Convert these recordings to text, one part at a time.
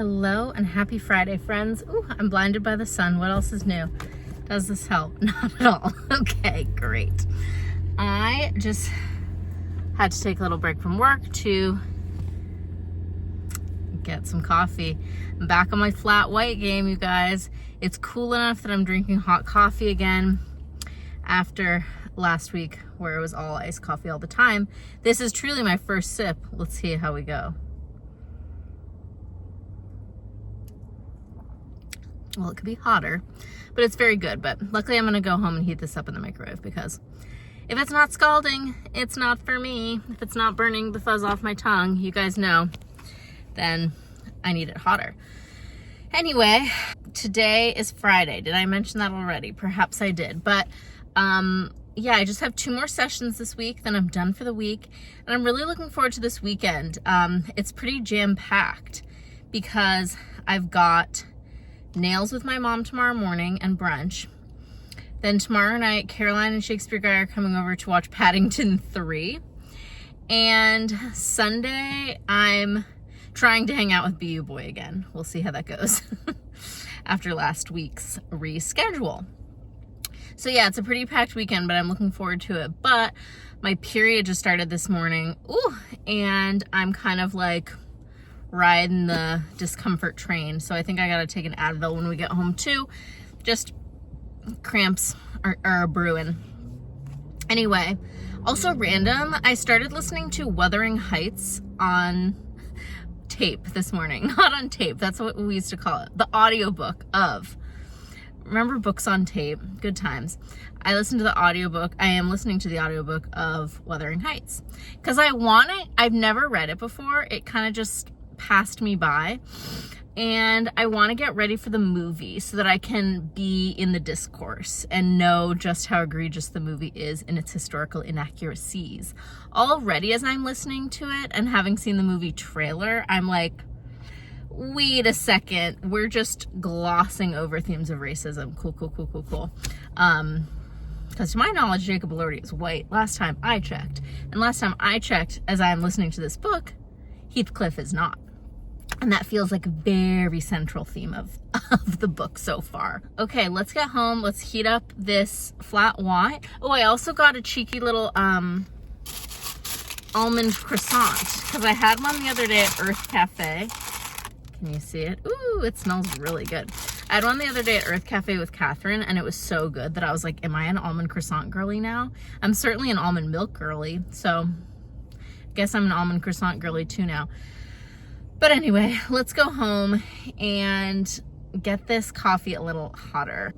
Hello and happy Friday, friends. Ooh, I'm blinded by the sun. What else is new? Does this help? Not at all. Okay, great. I just had to take a little break from work to get some coffee. I'm back on my flat white game, you guys. It's cool enough that I'm drinking hot coffee again after last week where it was all iced coffee all the time. This is truly my first sip. Let's see how we go. Well, it could be hotter, but it's very good. But luckily I'm gonna go home and heat this up in the microwave because if it's not scalding, it's not for me. If it's not burning the fuzz off my tongue, you guys know, then I need it hotter. Anyway, today is Friday. Did I mention that already? Perhaps I did, but yeah, I just have 2 more sessions this week, then I'm done for the week, and I'm really looking forward to this weekend. It's pretty jam-packed because I've got nails with my mom tomorrow morning and brunch. Then tomorrow night, Caroline and Shakespeare Guy are coming over to watch Paddington 3. And Sunday, I'm trying to hang out with BU Boy again. We'll see how that goes after last week's reschedule. So yeah, it's a pretty packed weekend, but I'm looking forward to it. But my period just started this morning. Ooh, and I'm kind of like riding the discomfort train. So I think I gotta take an Advil when we get home too. Just cramps are brewing. Anyway, also random, I started listening to Wuthering Heights on tape this morning. Not on tape, that's what we used to call it. The audiobook of, remember books on tape? Good times. I listened to the audiobook. I am listening to the audiobook of Wuthering Heights because I've never read it before. It kind of just passed me by, and I want to get ready for the movie so that I can be in the discourse and know just how egregious the movie is in its historical inaccuracies. Already as I'm listening to it and having seen the movie trailer, I'm like, wait a second, we're just glossing over themes of racism. Cool. Because to my knowledge, Jacob Elordi is white last time I checked. And last time I checked, as I'm listening to this book, Heathcliff is not. And that feels like a very central theme of the book so far. Okay, let's get home. Let's heat up this flat white. Oh, I also got a cheeky little almond croissant because I had one the other day at Earth Cafe. Can you see it? Ooh, it smells really good. I had one the other day at Earth Cafe with Catherine, and it was so good that I was like, am I an almond croissant girly now? I'm certainly an almond milk girly, so I guess I'm an almond croissant girly too now. But anyway, let's go home and get this coffee a little hotter.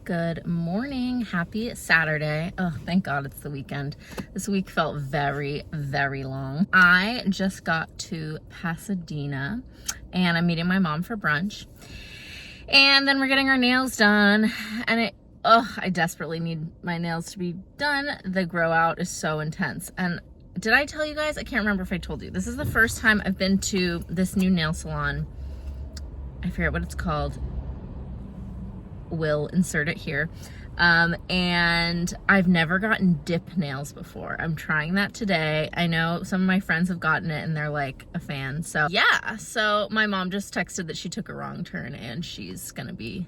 Good morning. Happy Saturday. Oh, thank God it's the weekend. This week felt very, very long. I just got to Pasadena and I'm meeting my mom for brunch. And then we're getting our nails done. And I desperately need my nails to be done. The grow out is so intense. And did I tell you guys? I can't remember if I told you. This is the first time I've been to this new nail salon. I forget what it's called. We'll insert it here. And I've never gotten dip nails before. I'm trying that today. I know some of my friends have gotten it and they're like a fan. So yeah, so my mom just texted that she took a wrong turn and she's gonna be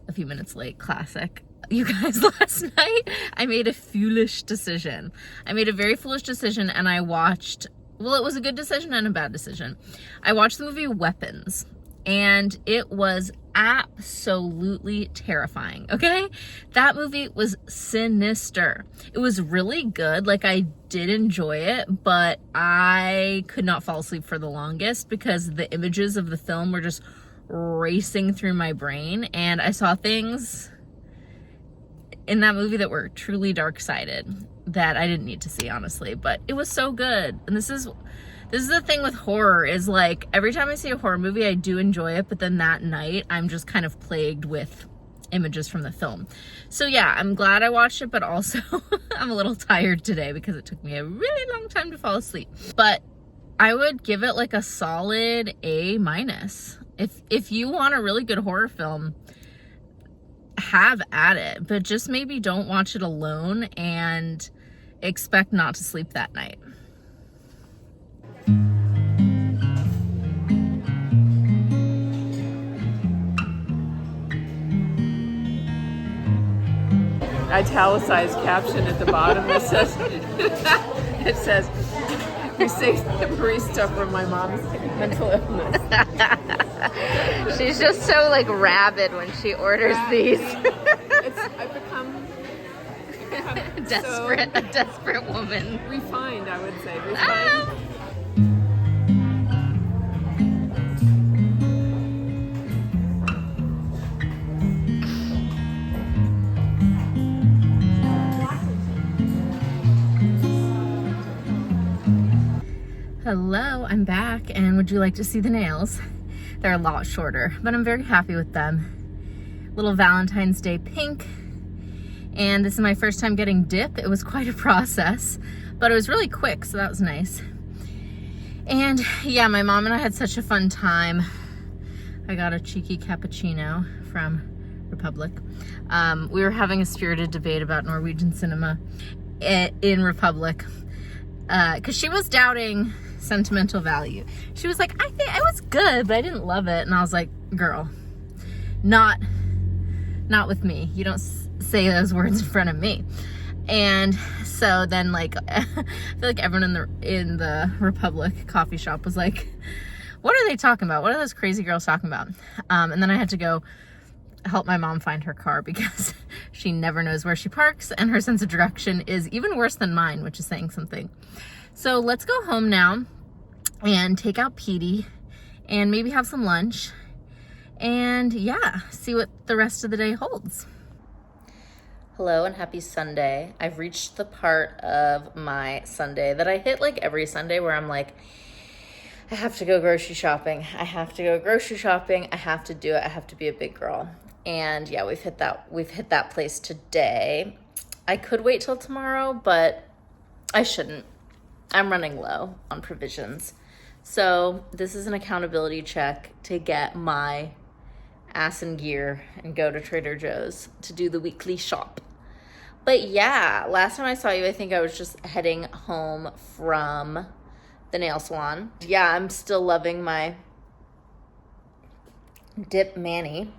a few minutes late. Classic. You guys, last night I made a foolish decision. I made a very foolish decision and I watched, well, it was a good decision and a bad decision. I watched the movie Weapons and it was absolutely terrifying, okay? That movie was sinister. It was really good. Like, I did enjoy it, but I could not fall asleep for the longest because the images of the film were just racing through my brain and I saw things in that movie that were truly dark-sided that I didn't need to see, honestly, but it was so good. And this is the thing with horror, is like every time I see a horror movie I do enjoy it, but then that night I'm just kind of plagued with images from the film. So yeah, I'm glad I watched it, but also I'm a little tired today because it took me a really long time to fall asleep. But I would give it like a solid A-. If you want a really good horror film, have at it, but just maybe don't watch it alone and expect not to sleep that night. italicized caption at the bottom that says, it says, "We saved the barista from my mom's mental illness." She's just so like rabid when she orders these. I've become desperate, a desperate woman. Refined, I would say. Refined. Hello, I'm back, and would you like to see the nails? They're a lot shorter, but I'm very happy with them. Little Valentine's Day pink, and this is my first time getting dip. It was quite a process, but it was really quick, so that was nice. And yeah, my mom and I had such a fun time. I got a cheeky cappuccino from Republic. We were having a spirited debate about Norwegian cinema in Republic, because she was doubting sentimental value. She was like, I think it was good, but I didn't love it. And I was like, girl, not with me. You don't say those words in front of me. And so then, like, I feel like everyone in the Republic coffee shop was like, what are they talking about? What are those crazy girls talking about? And then I had to go help my mom find her car because she never knows where she parks, and her sense of direction is even worse than mine, which is saying something. So let's go home now and take out Petey and maybe have some lunch and yeah, see what the rest of the day holds. Hello and happy Sunday. I've reached the part of my Sunday that I hit like every Sunday where I'm like, I have to go grocery shopping. I have to go grocery shopping. I have to do it. I have to be a big girl. And yeah, we've hit that place today. I could wait till tomorrow, but I shouldn't. I'm running low on provisions. So this is an accountability check to get my ass in gear and go to Trader Joe's to do the weekly shop. But yeah, last time I saw you, I think I was just heading home from the nail salon. Yeah, I'm still loving my dip mani.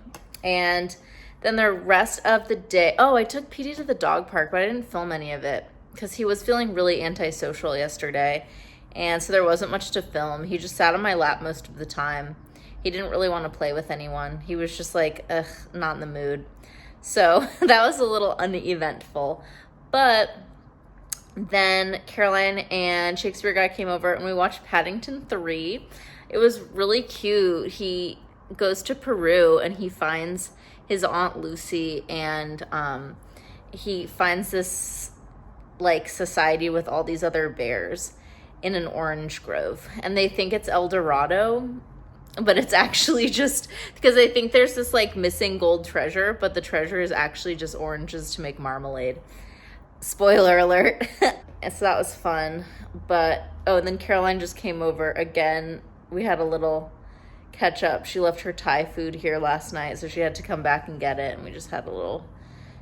And then the rest of the day, I took Petey to the dog park, but I didn't film any of it because he was feeling really antisocial yesterday. And so there wasn't much to film. He just sat on my lap most of the time. He didn't really want to play with anyone. He was just like, ugh, not in the mood. So that was a little uneventful. But then Caroline and Shakespeare Guy came over and we watched Paddington 3. It was really cute. He goes to Peru and he finds his Aunt Lucy, and he finds this like society with all these other bears in an orange grove, and they think it's El Dorado, but it's actually just because they think there's this like missing gold treasure, but the treasure is actually just oranges to make marmalade. Spoiler alert. And so that was fun. But and then Caroline just came over again. We had a little catch up. She left her Thai food here last night, so she had to come back and get it, and we just had a little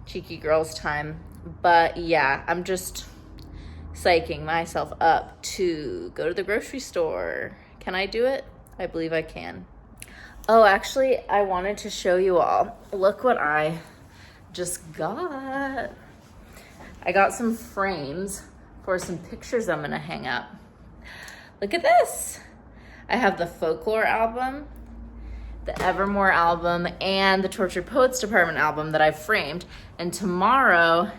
cheeky girls time. But yeah, I'm just psyching myself up to go to the grocery store. Can I do it? I believe I can. Oh, actually, I wanted to show you all. Look what I just got. I got some frames for some pictures I'm gonna hang up. Look at this. I have the Folklore album, the Evermore album, and the Tortured Poets Department album that I've framed. And tomorrow,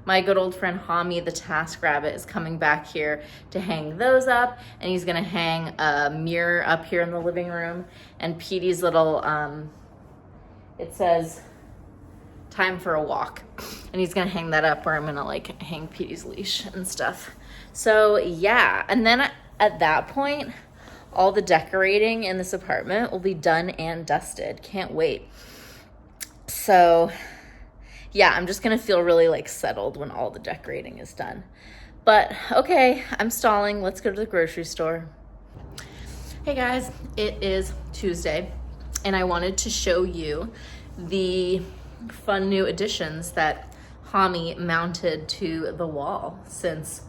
my good old friend Hami, the Task Rabbit, is coming back here to hang those up, and he's gonna hang a mirror up here in the living room, and Petey's little, it says, time for a walk, and he's gonna hang that up where I'm gonna like hang Petey's leash and stuff. So yeah, and then at that point, all the decorating in this apartment will be done and dusted. Can't wait. So yeah, I'm just gonna feel really like settled when all the decorating is done. But okay, I'm stalling. Let's go to the grocery store. Hey guys, it is Tuesday, and I wanted to show you the fun new additions that Hami mounted to the wall since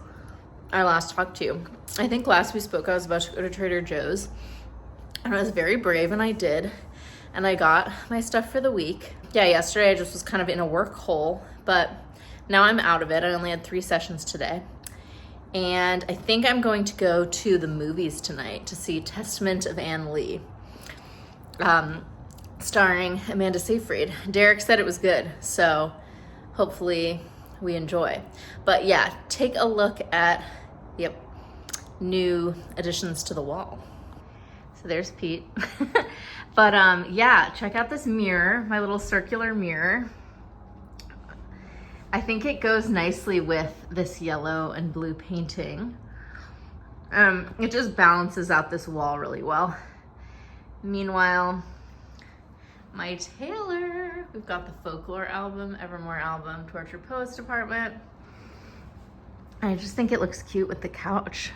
I last talked to you. I think last we spoke, I was about to go to Trader Joe's, and I was very brave, and I did. And I got my stuff for the week. Yeah, yesterday I just was kind of in a work hole, but Now I'm out of it. I only had 3 sessions today. And I think I'm going to go to the movies tonight to see Testament of Anne Lee, starring Amanda Seyfried. Derek said it was good, so hopefully we enjoy. But yeah, take a look at, yep, new additions to the wall. So there's Pete. But yeah, check out this mirror, my little circular mirror. I think it goes nicely with this yellow and blue painting. It just balances out this wall really well. Meanwhile, my Taylor, we've got the Folklore album, Evermore album, Torture Poets Department. I just think it looks cute with the couch.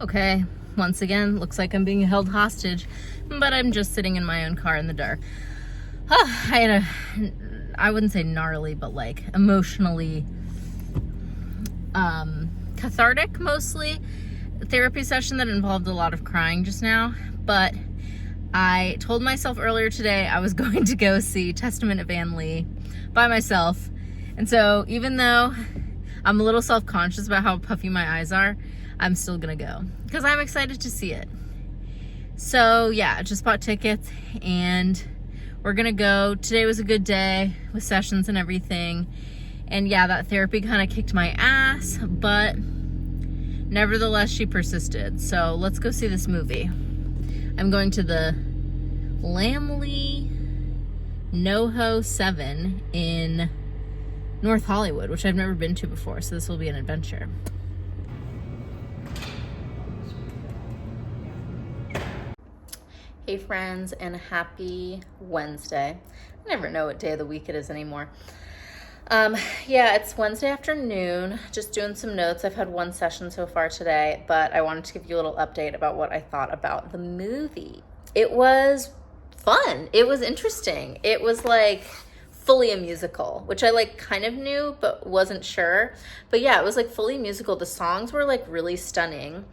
Okay, once again, looks like I'm being held hostage, but I'm just sitting in my own car in the dark. I had I wouldn't say gnarly, but like emotionally cathartic, mostly, therapy session that involved a lot of crying just now. But I told myself earlier today I was going to go see Testament of Anne Lee by myself. And so even though I'm a little self-conscious about how puffy my eyes are, I'm still gonna go because I'm excited to see it. So yeah, I just bought tickets and we're gonna go. Today was a good day with sessions and everything. And yeah, that therapy kind of kicked my ass, but nevertheless, she persisted. So let's go see this movie. I'm going to the Lamley NoHo 7 in North Hollywood, which I've never been to before, so this will be an adventure. Hey friends, and happy Wednesday. I never know what day of the week it is anymore. Yeah, it's Wednesday afternoon, just doing some notes. I've had 1 session so far today, but I wanted to give you a little update about what I thought about the movie. It was fun. It was interesting. It was like fully a musical, which I like kind of knew, but wasn't sure. But yeah, it was like fully musical. The songs were like really stunning.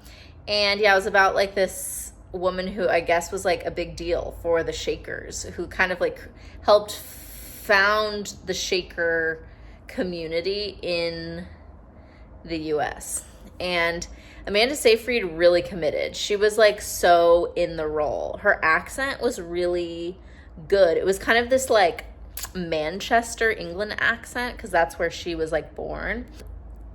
And yeah, it was about like this woman who I guess was like a big deal for the Shakers, who kind of like helped found the Shaker community in the US. And Amanda Seyfried really committed. She was like so in the role. Her accent was really good. It was kind of this like Manchester, England accent, because that's where she was like born.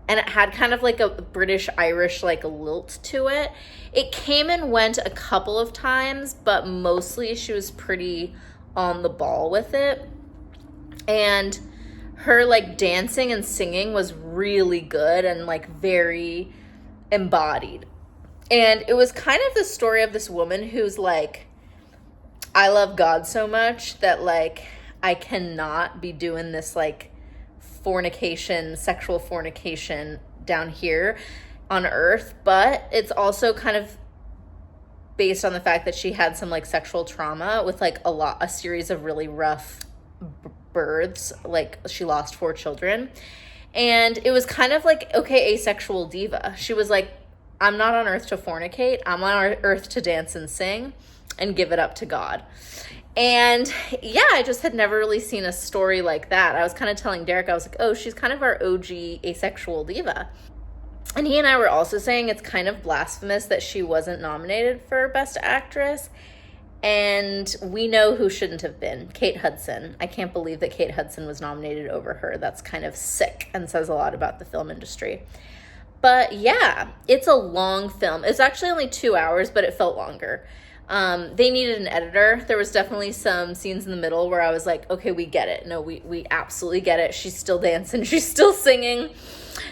And it had kind of like a British Irish like lilt to it. It came and went a couple of times, but mostly she was pretty on the ball with it. And her like dancing and singing was really good and like very embodied. And it was kind of the story of this woman who's like, I love God so much that like I cannot be doing this like fornication, sexual fornication down here on earth. But it's also kind of based on the fact that she had some like sexual trauma with like a series of really rough births. Like she lost 4 children. And it was kind of like, okay, asexual diva. She was like, I'm not on earth to fornicate. I'm on earth to dance and sing and give it up to God. And yeah, I just had never really seen a story like that. I was kind of telling Derek, I was like, oh, she's kind of our OG asexual diva. And he and I were also saying it's kind of blasphemous that she wasn't nominated for Best Actress. And we know who shouldn't have been, Kate Hudson. I can't believe that Kate Hudson was nominated over her. That's kind of sick and says a lot about the film industry. But yeah, it's a long film. It's actually only 2 hours, but it felt longer. They needed an editor. There was definitely some scenes in the middle where I was like, okay, we get it. No, we absolutely get it. She's still dancing. She's still singing.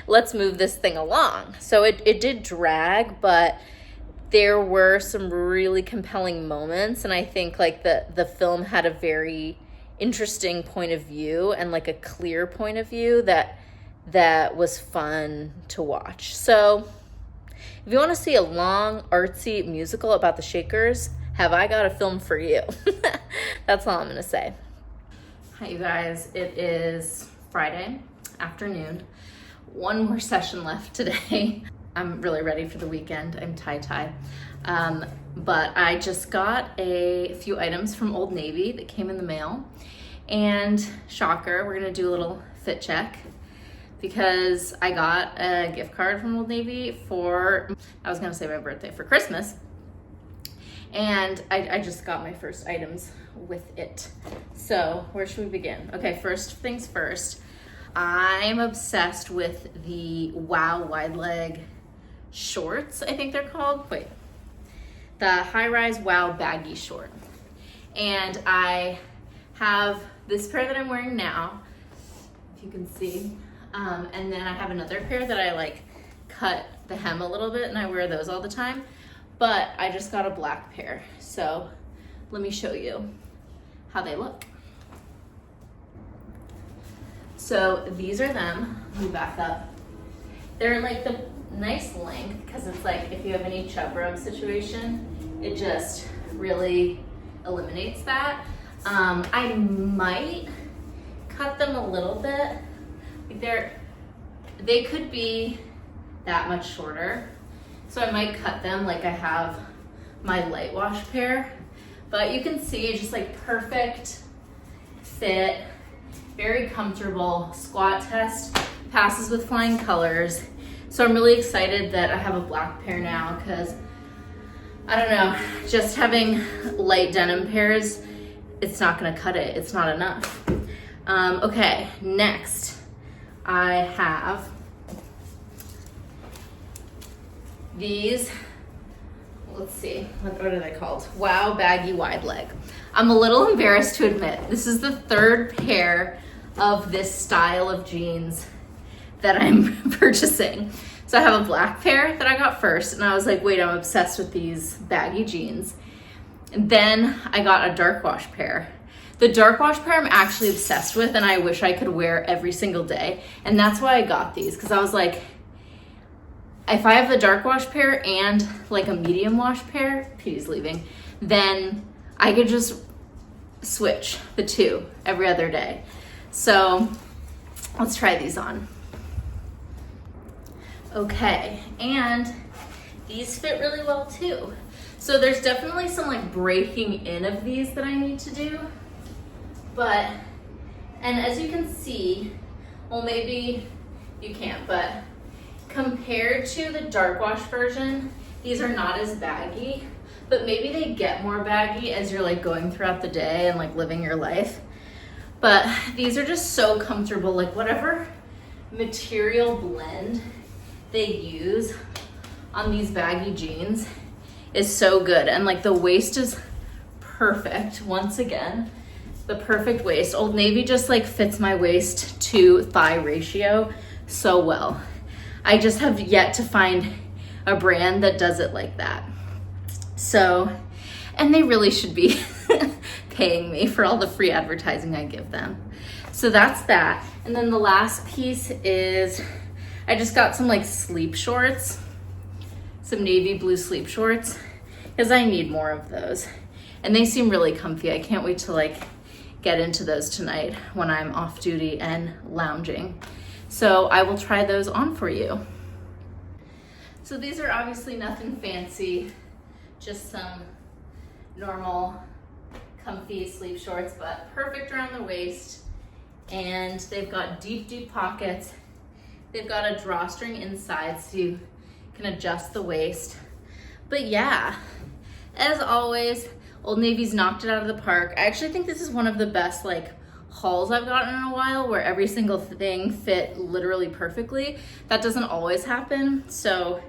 Let's move this thing along. So it did drag, but there were some really compelling moments. And I think like the film had a very interesting point of view and like a clear point of view that was fun to watch. So if you want to see a long, artsy musical about the Shakers, have I got a film for you? That's all I'm going to say. Hi, you guys. It is Friday afternoon. 1 more session left today. I'm really ready for the weekend. I'm tie-tie. But I just got a few items from Old Navy that came in the mail. And shocker, we're gonna do a little fit check because I got a gift card from Old Navy for, I was gonna say my birthday, for Christmas. And I just got my first items with it. So where should we begin? Okay, first things first. I'm obsessed with the Wow wide leg shorts, I think they're called. Wait, the high-rise Wow baggy short. And I have this pair that I'm wearing now, if you can see. And then I have another pair that I like cut the hem a little bit and I wear those all the time. But I just got a black pair. So let me show you how they look. So these are them. Let me back up. They're like the nice length because it's like if you have any chub rub situation, it just really eliminates that. I might cut them a little bit. They could be that much shorter. So I might cut them like I have my light wash pair. But you can see just like perfect fit, very comfortable. Squat test passes with flying colors. So I'm really excited that I have a black pair now because I don't know, just having light denim pairs, it's not gonna cut it, it's not enough. Okay, next I have these, let's see, what are they called? Wow baggy wide leg. I'm a little embarrassed to admit, this is the third pair of this style of jeans that I'm purchasing. So I have a black pair that I got first and I was like, wait, I'm obsessed with these baggy jeans. And then I got a dark wash pair. The dark wash pair I'm actually obsessed with and I wish I could wear every single day. And that's why I got these, because I was like, if I have a dark wash pair and like a medium wash pair, Petey's leaving, then I could just switch the two every other day. So let's try these on. Okay, and these fit really well too. So there's definitely some like breaking in of these that I need to do. But, and as you can see, well maybe you can't, but compared to the dark wash version, these are not as baggy, but maybe they get more baggy as you're like going throughout the day and like living your life. But these are just so comfortable, like whatever material blend they use on these baggy jeans is so good. And like the waist is perfect. Once again, the perfect waist. Old Navy just like fits my waist to thigh ratio so well. I just have yet to find a brand that does it like that. So, and they really should be paying me for all the free advertising I give them. So that's that. And then the last piece is, I just got some like sleep shorts, some navy blue sleep shorts, because I need more of those. And they seem really comfy. I can't wait to like get into those tonight when I'm off duty and lounging. So I will try those on for you. So these are obviously nothing fancy, just some normal comfy sleep shorts, but perfect around the waist. And they've got deep, deep pockets. They've got a drawstring inside so you can adjust the waist. But yeah, as always, Old Navy's knocked it out of the park. I actually think this is one of the best like hauls I've gotten in a while, where every single thing fit literally perfectly. That doesn't always happen, so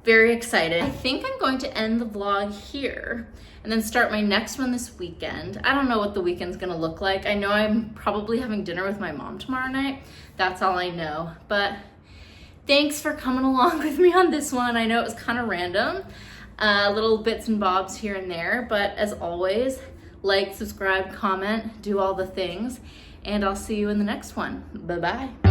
very excited. I think I'm going to end the vlog here and then start my next one this weekend. I don't know what the weekend's gonna look like. I know I'm probably having dinner with my mom tomorrow night. That's all I know. But thanks for coming along with me on this one. I know it was kind of random, little bits and bobs here and there, but as always, like, subscribe, comment, do all the things, and I'll see you in the next one. Bye-bye.